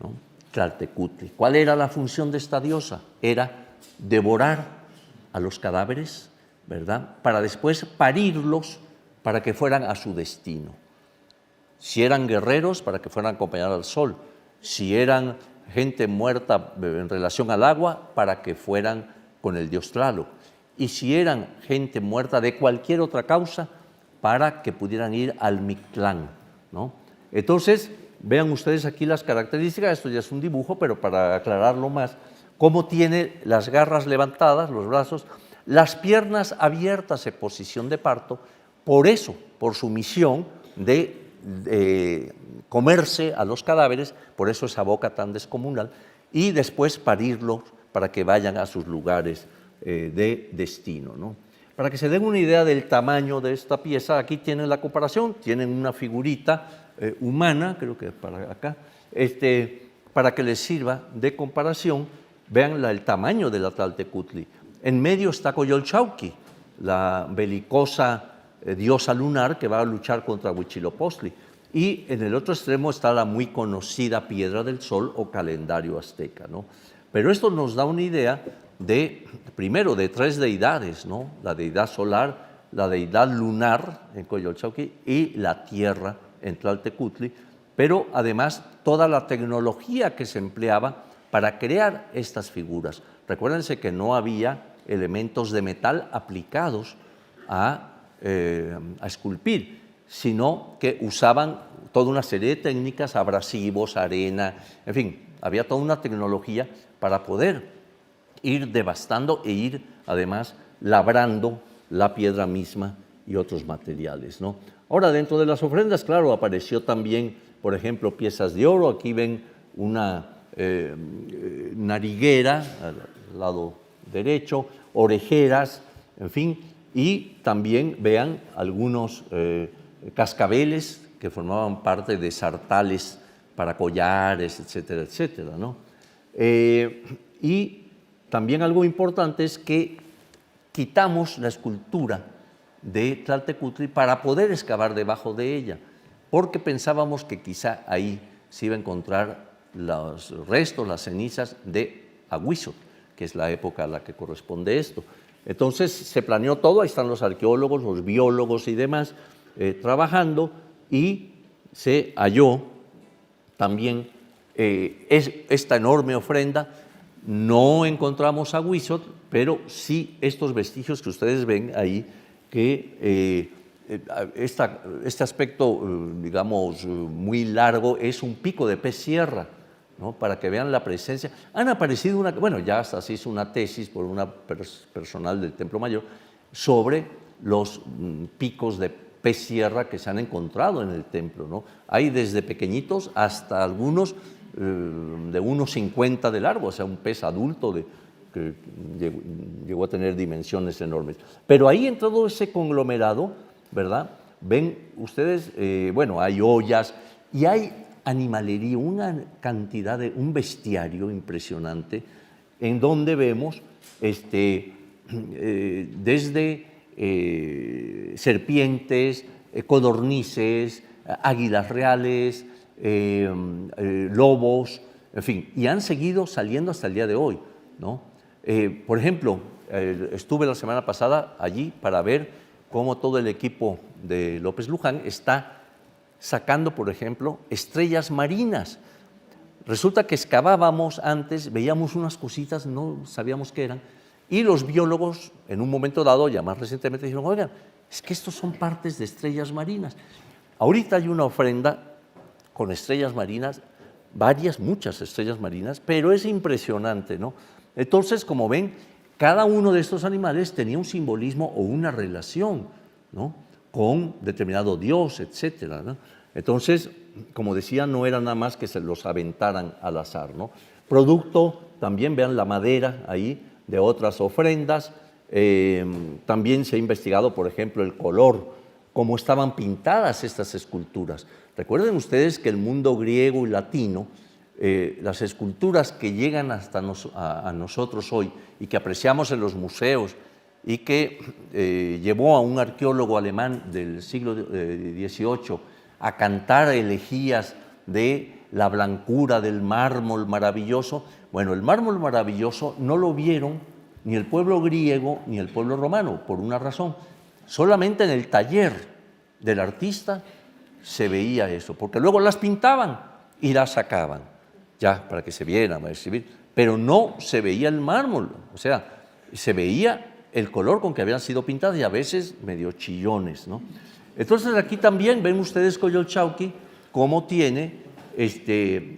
¿no?, Tlaltecutli. ¿Cuál era la función de esta diosa? Era devorar a los cadáveres, ¿verdad? Para después parirlos para que fueran a su destino. Si eran guerreros, para que fueran a acompañar al sol. Si eran gente muerta en relación al agua, para que fueran con el dios Tlaloc. Y si eran gente muerta de cualquier otra causa, para que pudieran ir al Mictlán, ¿no? Entonces, vean ustedes aquí las características, esto ya es un dibujo, pero para aclararlo más, cómo tiene las garras levantadas, los brazos, las piernas abiertas en posición de parto, por eso, por su misión de comerse a los cadáveres, por eso esa boca tan descomunal, y después parirlos para que vayan a sus lugares de destino, ¿no? Para que se den una idea del tamaño de esta pieza, aquí tienen la comparación, tienen una figurita humana, creo que para acá, para que les sirva de comparación, vean el tamaño de la Tlaltecutli. En medio está Coyolxauhqui, la belicosa diosa lunar que va a luchar contra Huitzilopochtli. Y en el otro extremo está la muy conocida Piedra del Sol o calendario azteca, ¿no? Pero esto nos da una idea primero, de tres deidades, ¿no? La deidad solar, la deidad lunar en Coyolxauhqui y la tierra en Tlaltecutli, pero además toda la tecnología que se empleaba para crear estas figuras. Recuérdense que no había elementos de metal aplicados a esculpir, sino que usaban toda una serie de técnicas, abrasivos, arena, en fin, había toda una tecnología para poder ir devastando e ir, además, labrando la piedra misma y otros materiales, ¿no? Ahora, dentro de las ofrendas, claro, apareció también, por ejemplo, piezas de oro. Aquí ven una nariguera al lado derecho, orejeras, en fin, y también vean algunos cascabeles que formaban parte de sartales para collares, etcétera, etcétera, ¿no? Y también algo importante es que quitamos la escultura de Tlaltecutli para poder excavar debajo de ella, porque pensábamos que quizá ahí se iba a encontrar los restos, las cenizas de Ahuizotl, que es la época a la que corresponde esto. Entonces se planeó todo, ahí están los arqueólogos, los biólogos y demás trabajando, y se halló también esta enorme ofrenda. No encontramos a Huizotl, pero sí estos vestigios que ustedes ven ahí, que este aspecto, digamos, muy largo, es un pico de pez sierra, ¿no? Para que vean la presencia. Han aparecido bueno, ya hasta se hizo una tesis por una personal del Templo Mayor sobre los picos de pez sierra que se han encontrado en el templo, ¿no? Hay desde pequeñitos hasta algunos de 1,50 de largo, o sea, un pez adulto que llegó a tener dimensiones enormes. Pero ahí en todo ese conglomerado, ¿verdad? Ven ustedes, bueno, hay ollas y hay animalería, una cantidad un bestiario impresionante, en donde vemos desde serpientes, codornices, águilas reales, lobos, en fin, y han seguido saliendo hasta el día de hoy, ¿no? Por ejemplo, estuve la semana pasada allí para ver cómo todo el equipo de López Luján está sacando, por ejemplo, estrellas marinas. Resulta que excavábamos antes, veíamos unas cositas, no sabíamos qué eran, y los biólogos, en un momento dado, ya más recientemente, dijeron, oigan, es que estos son partes de estrellas marinas. Ahorita hay una ofrenda con estrellas marinas, muchas estrellas marinas, pero es impresionante, ¿no? Entonces, como ven, cada uno de estos animales tenía un simbolismo o una relación, ¿no? Con determinado dios, etcétera, ¿no? Entonces, como decía, no era nada más que se los aventaran al azar, ¿no? Producto, también vean la madera ahí, de otras ofrendas. También se ha investigado, por ejemplo, el color, cómo estaban pintadas estas esculturas. Recuerden ustedes que el mundo griego y latino, las esculturas que llegan hasta a nosotros hoy y que apreciamos en los museos y que llevó a un arqueólogo alemán del siglo XVIII a cantar elegías de la blancura del mármol maravilloso. Bueno, el mármol maravilloso no lo vieron ni el pueblo griego ni el pueblo romano, por una razón. Solamente en el taller del artista se veía eso, porque luego las pintaban y las sacaban, ya, para que se vieran, para exhibir, pero no se veía el mármol, o sea, se veía el color con que habían sido pintadas y a veces medio chillones, ¿no? Entonces aquí también ven ustedes Coyolxauhqui cómo tiene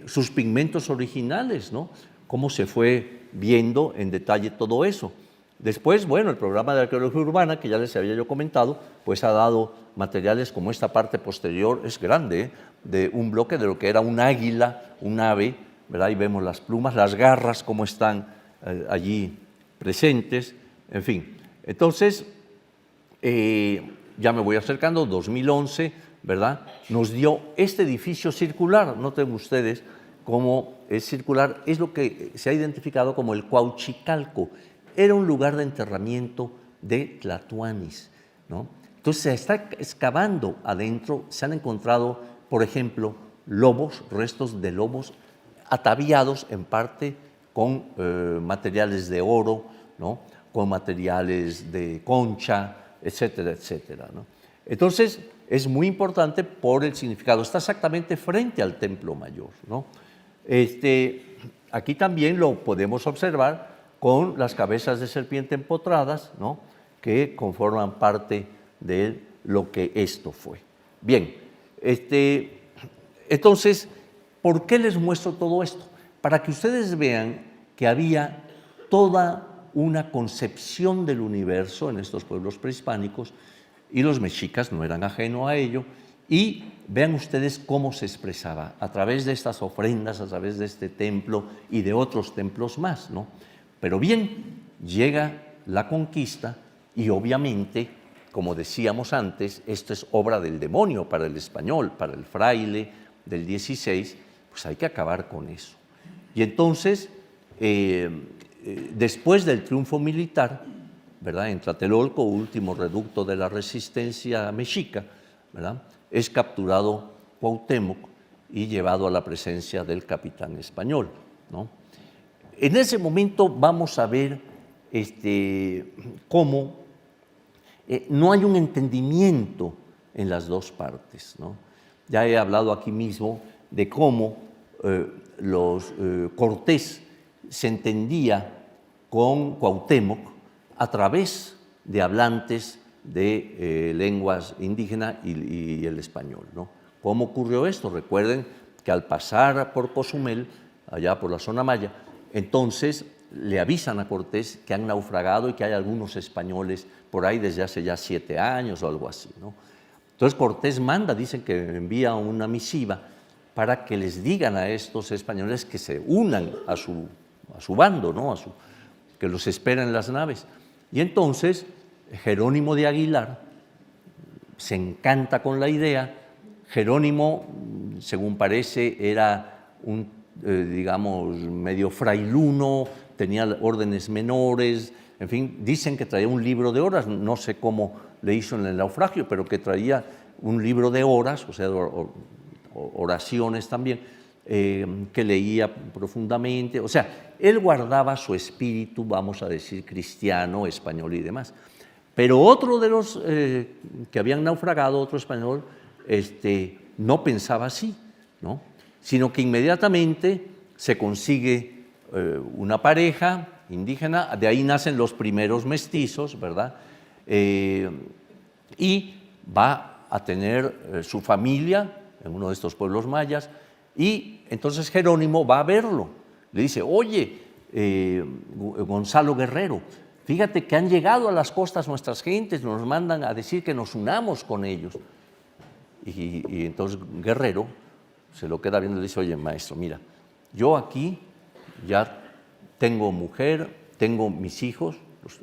sus pigmentos originales, ¿no? Cómo se fue viendo en detalle todo eso. Después, bueno, el programa de arqueología urbana, que ya les había yo comentado, pues ha dado materiales como esta parte posterior, es grande, ¿eh? De un bloque de lo que era un águila, un ave, ¿verdad? Ahí vemos las plumas, las garras, cómo están allí presentes, en fin. Entonces, ya me voy acercando, 2011, ¿verdad? Nos dio este edificio circular, noten ustedes cómo es circular, es lo que se ha identificado como el Cuauhchicalco. Era un lugar de enterramiento de tlatoanis, ¿no? Entonces se está excavando adentro, se han encontrado, por ejemplo, lobos, restos de lobos ataviados en parte con materiales de oro, ¿no? Con materiales de concha, etcétera, etcétera, ¿no? Entonces es muy importante por el significado, está exactamente frente al Templo Mayor, ¿no? Aquí también lo podemos observar con las cabezas de serpiente empotradas, ¿no? Que conforman parte de lo que esto fue. Bien, entonces, ¿por qué les muestro todo esto? Para que ustedes vean que había toda una concepción del universo en estos pueblos prehispánicos y los mexicas no eran ajenos a ello, y vean ustedes cómo se expresaba a través de estas ofrendas, a través de este templo y de otros templos más, ¿no? Pero bien, llega la conquista y obviamente, como decíamos antes, esto es obra del demonio para el español, para el fraile del 16, pues hay que acabar con eso. Y entonces, después del triunfo militar, ¿verdad? En Tlatelolco, último reducto de la resistencia mexica, ¿verdad? Es capturado Cuauhtémoc y llevado a la presencia del capitán español, ¿no? En ese momento vamos a ver cómo no hay un entendimiento en las dos partes, ¿no? Ya he hablado aquí mismo de cómo Cortés se entendía con Cuauhtémoc a través de hablantes de lenguas indígenas y el español, ¿no? ¿Cómo ocurrió esto? Recuerden que al pasar por Cozumel, allá por la zona maya, entonces le avisan a Cortés que han naufragado y que hay algunos españoles por ahí desde hace ya 7 años o algo así, ¿no? Entonces Cortés manda, dicen que envía una misiva para que les digan a estos españoles que se unan a su bando, ¿no? Que los esperen en las naves. Y entonces Jerónimo de Aguilar se encanta con la idea. Jerónimo, según parece, era un digamos, medio frailuno, tenía órdenes menores, en fin, dicen que traía un libro de horas, no sé cómo le hizo en el naufragio, pero que traía un libro de horas, o sea, oraciones también, que leía profundamente, o sea, él guardaba su espíritu, vamos a decir, cristiano, español y demás. Pero otro de los que habían naufragado, otro español, no pensaba así, ¿no? Sino que inmediatamente se consigue una pareja indígena, de ahí nacen los primeros mestizos, ¿verdad? Y va a tener su familia en uno de estos pueblos mayas, y entonces Jerónimo va a verlo. Le dice, oye, Gonzalo Guerrero, fíjate que han llegado a las costas nuestras gentes, nos mandan a decir que nos unamos con ellos. Y entonces Guerrero se lo queda viendo y le dice, oye, maestro, mira, yo aquí ya tengo mujer, tengo mis hijos,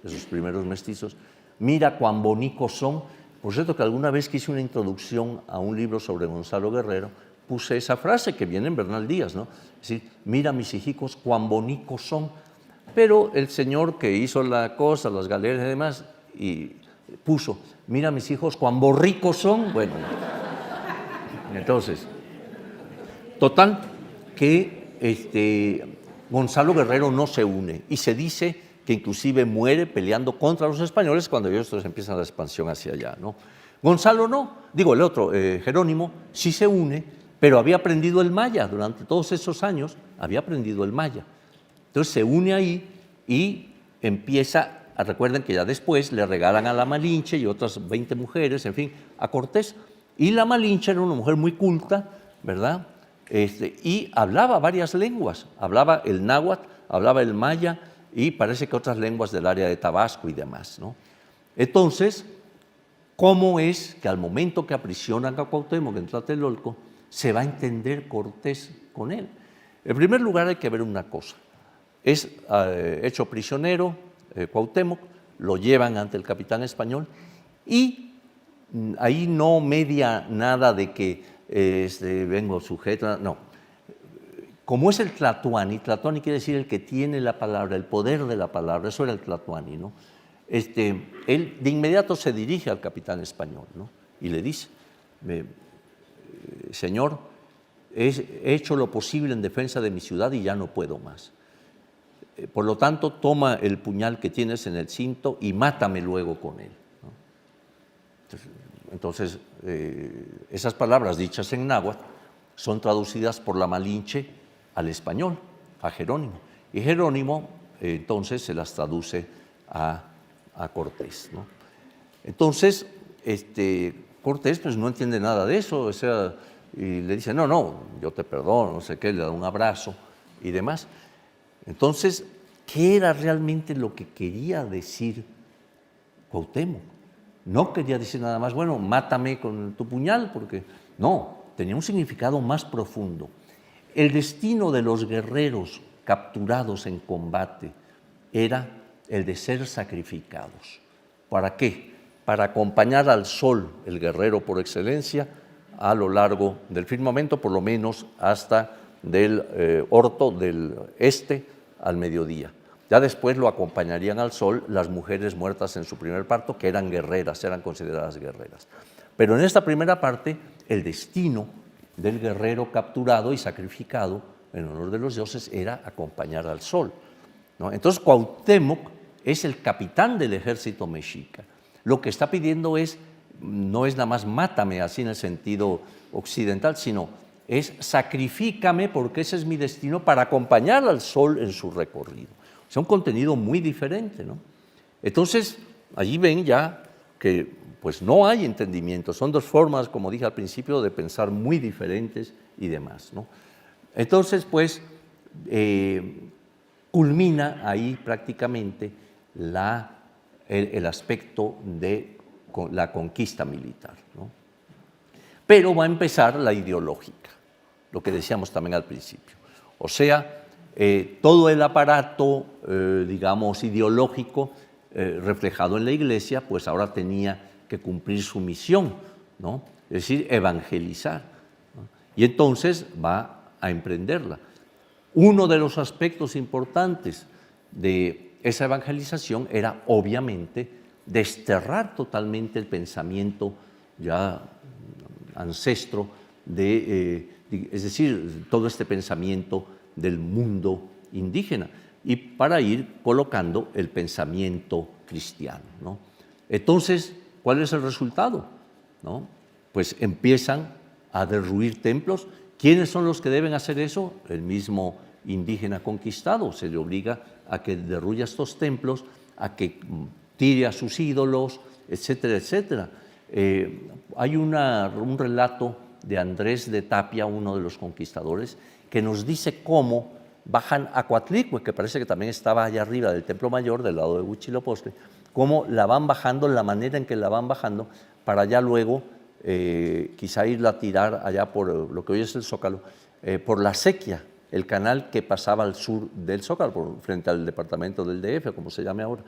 esos primeros mestizos, mira cuán bonicos son. Por cierto, que alguna vez que hice una introducción a un libro sobre Gonzalo Guerrero, puse esa frase que viene en Bernal Díaz, ¿no? Es decir, mira mis hijicos cuán bonicos son. Pero el señor que hizo la cosa, las galeras y demás, y puso, mira mis hijos cuán borricos son. Bueno, entonces, total, que Gonzalo Guerrero no se une y se dice que inclusive muere peleando contra los españoles cuando ellos empiezan la expansión hacia allá, ¿no? Gonzalo no, digo el otro, Jerónimo, sí se une, pero había aprendido el maya durante todos esos años, había aprendido el maya. Entonces se une ahí y empieza, recuerden que ya después le regalan a la Malinche y otras 20 mujeres, en fin, a Cortés. Y la Malinche era una mujer muy culta, ¿verdad? Y hablaba varias lenguas, hablaba el náhuatl, hablaba el maya y parece que otras lenguas del área de Tabasco y demás, ¿no? Entonces, ¿cómo es que al momento que aprisionan a Cuauhtémoc en Tlatelolco se va a entender Cortés con él? En primer lugar hay que ver una cosa, es hecho prisionero Cuauhtémoc, lo llevan ante el capitán español y ahí no media nada de que vengo sujeto, no. Como es el tlatoani quiere decir el que tiene la palabra, el poder de la palabra, eso era el tlatoani, ¿no? Él de inmediato se dirige al capitán español, ¿no? Y le dice, señor, he hecho lo posible en defensa de mi ciudad y ya no puedo más. Por lo tanto, toma el puñal que tienes en el cinto y mátame luego con él, ¿no? Entonces, esas palabras dichas en náhuatl son traducidas por la Malinche al español, a Jerónimo. Y Jerónimo, entonces, se las traduce a Cortés, ¿no? Entonces, Cortés pues no entiende nada de eso, o sea, y le dice, no, no, yo te perdono, no sé qué, le da un abrazo y demás. Entonces, ¿qué era realmente lo que quería decir Cuauhtémoc? No quería decir nada más, bueno, mátame con tu puñal, porque no, tenía un significado más profundo. El destino de los guerreros capturados en combate era el de ser sacrificados. ¿Para qué? Para acompañar al sol, el guerrero por excelencia, a lo largo del firmamento, por lo menos hasta del orto del este al mediodía. Ya después lo acompañarían al sol las mujeres muertas en su primer parto, que eran guerreras, eran consideradas guerreras. Pero en esta primera parte, el destino del guerrero capturado y sacrificado en honor de los dioses era acompañar al sol, ¿no? Entonces Cuauhtémoc es el capitán del ejército mexica. Lo que está pidiendo no es nada más mátame así en el sentido occidental, sino es sacrifícame porque ese es mi destino para acompañar al sol en su recorrido. O sea, un contenido muy diferente, ¿no? Entonces, allí ven ya que pues no hay entendimiento, son dos formas, como dije al principio, de pensar muy diferentes y demás, ¿no? Entonces, pues, culmina ahí prácticamente el aspecto de la conquista militar, ¿no? Pero va a empezar la ideológica, lo que decíamos también al principio. O sea, todo el aparato, digamos, ideológico reflejado en la Iglesia, pues ahora tenía que cumplir su misión, ¿no? Es decir, evangelizar, ¿no? Y entonces va a emprenderla. Uno de los aspectos importantes de esa evangelización era, obviamente, desterrar totalmente el pensamiento ya ancestro, es decir, todo este pensamiento del mundo indígena, y para ir colocando el pensamiento cristiano, ¿no? Entonces, ¿cuál es el resultado? ¿No? Pues empiezan a derruir templos. ¿Quiénes son los que deben hacer eso? El mismo indígena conquistado. Se le obliga a que derruya estos templos, a que tire a sus ídolos, etcétera, etcétera. Hay un relato de Andrés de Tapia, uno de los conquistadores, que nos dice cómo bajan a Coatlicue, que parece que también estaba allá arriba del Templo Mayor, del lado de Huitzilopochtli, cómo la van bajando, la manera en que la van bajando, para ya luego quizá irla a tirar allá por lo que hoy es el Zócalo, por la Acequia, el canal que pasaba al sur del Zócalo, frente al departamento del DF, como se llame ahora.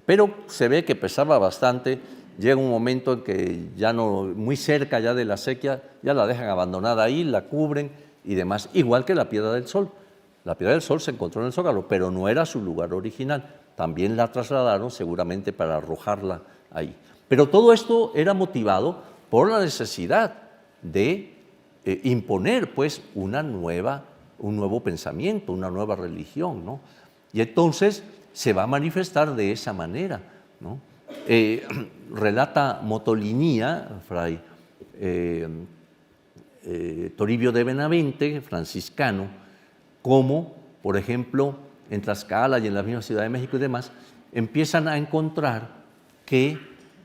Pero se ve que pesaba bastante. Llega un momento en que ya no, muy cerca ya de la Acequia, ya la dejan abandonada ahí, la cubren y demás, igual que la Piedra del Sol. La Piedra del Sol se encontró en el Zócalo, pero no era su lugar original. También la trasladaron seguramente para arrojarla ahí. Pero todo esto era motivado por la necesidad de imponer pues un nuevo pensamiento, una nueva religión, ¿no? Y entonces se va a manifestar de esa manera, ¿no? Relata Motolinía, fray Toribio de Benavente, franciscano, como, por ejemplo, en Tlaxcala y en la misma Ciudad de México y demás, empiezan a encontrar que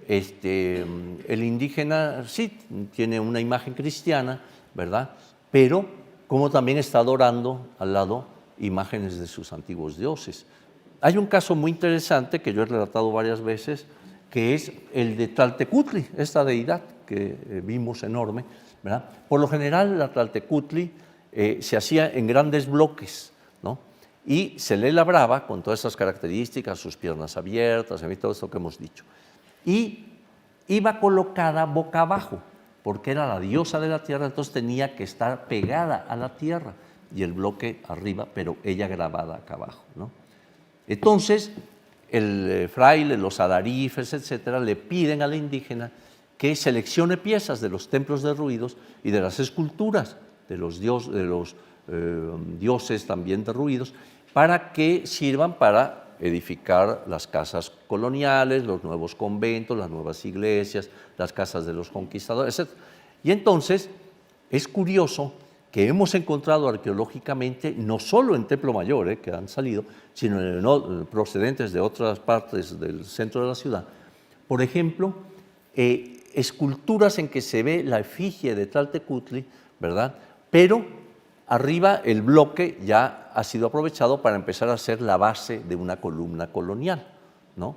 el indígena sí tiene una imagen cristiana, ¿verdad? Pero como también está adorando al lado imágenes de sus antiguos dioses. Hay un caso muy interesante que yo he relatado varias veces, que es el de Tlaltecutli, esta deidad que vimos enorme, ¿verdad? Por lo general, la Tlaltecutli se hacía en grandes bloques, ¿no? Y se le labraba con todas esas características, sus piernas abiertas, todo esto que hemos dicho. Y iba colocada boca abajo, porque era la diosa de la tierra, entonces tenía que estar pegada a la tierra y el bloque arriba, pero ella grabada acá abajo, ¿no? Entonces, el fraile, los adarifes, etcétera, le piden a la indígena que seleccione piezas de los templos derruidos y de las esculturas de los dioses también derruidos, para que sirvan para edificar las casas coloniales, los nuevos conventos, las nuevas iglesias, las casas de los conquistadores, etc. Y entonces es curioso que hemos encontrado arqueológicamente, no solo en Templo Mayor, que han salido, sino procedentes de otras partes del centro de la ciudad, por ejemplo, esculturas en que se ve la efigie de Tlaltecutli, ¿verdad? Pero arriba el bloque ya ha sido aprovechado para empezar a hacer la base de una columna colonial, ¿no?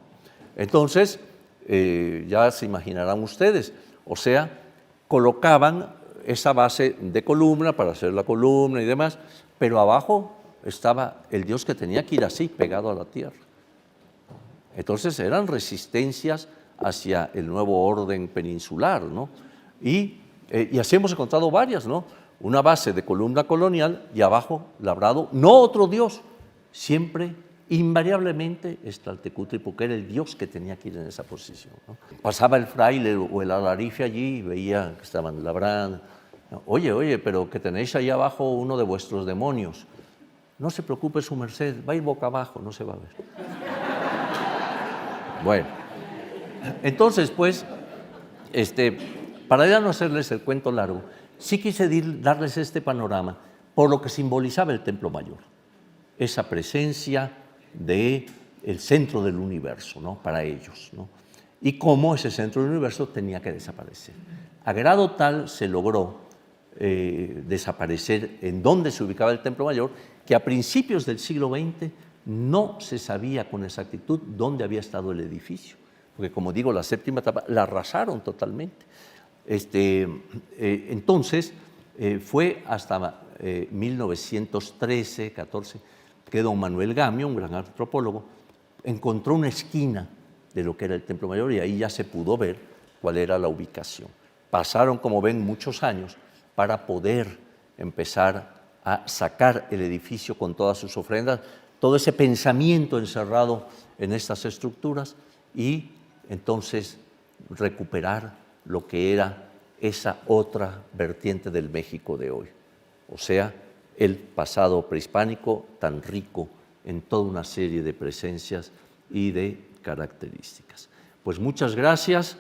Entonces, ya se imaginarán ustedes, o sea, colocaban esa base de columna para hacer la columna y demás, pero abajo estaba el dios que tenía que ir así, pegado a la tierra. Entonces eran resistencias hacia el nuevo orden peninsular, ¿no? Y así hemos encontrado varias, ¿no? Una base de columna colonial y abajo labrado, no otro dios, siempre, invariablemente, es Tlaltecutli, porque era el dios que tenía que ir en esa posición, ¿no? Pasaba el fraile o el alarife allí y veía que estaban labrando. Oye, pero que tenéis ahí abajo uno de vuestros demonios. No se preocupe, su merced, va a ir boca abajo, no se va a ver. Bueno, entonces, pues, para ya no hacerles el cuento largo, sí quise darles este panorama por lo que simbolizaba el Templo Mayor, esa presencia del centro del universo, ¿no? Para ellos, ¿no? Y cómo ese centro del universo tenía que desaparecer. A grado tal se logró desaparecer en donde se ubicaba el Templo Mayor, que a principios del siglo XX no se sabía con exactitud dónde había estado el edificio, porque como digo, la séptima etapa la arrasaron totalmente. Entonces, fue hasta 1913, 14, que don Manuel Gamio, un gran antropólogo, encontró una esquina de lo que era el Templo Mayor y ahí ya se pudo ver cuál era la ubicación. Pasaron, como ven, muchos años para poder empezar a sacar el edificio con todas sus ofrendas, todo ese pensamiento encerrado en estas estructuras y entonces recuperar lo que era esa otra vertiente del México de hoy, o sea, el pasado prehispánico tan rico en toda una serie de presencias y de características. Pues muchas gracias.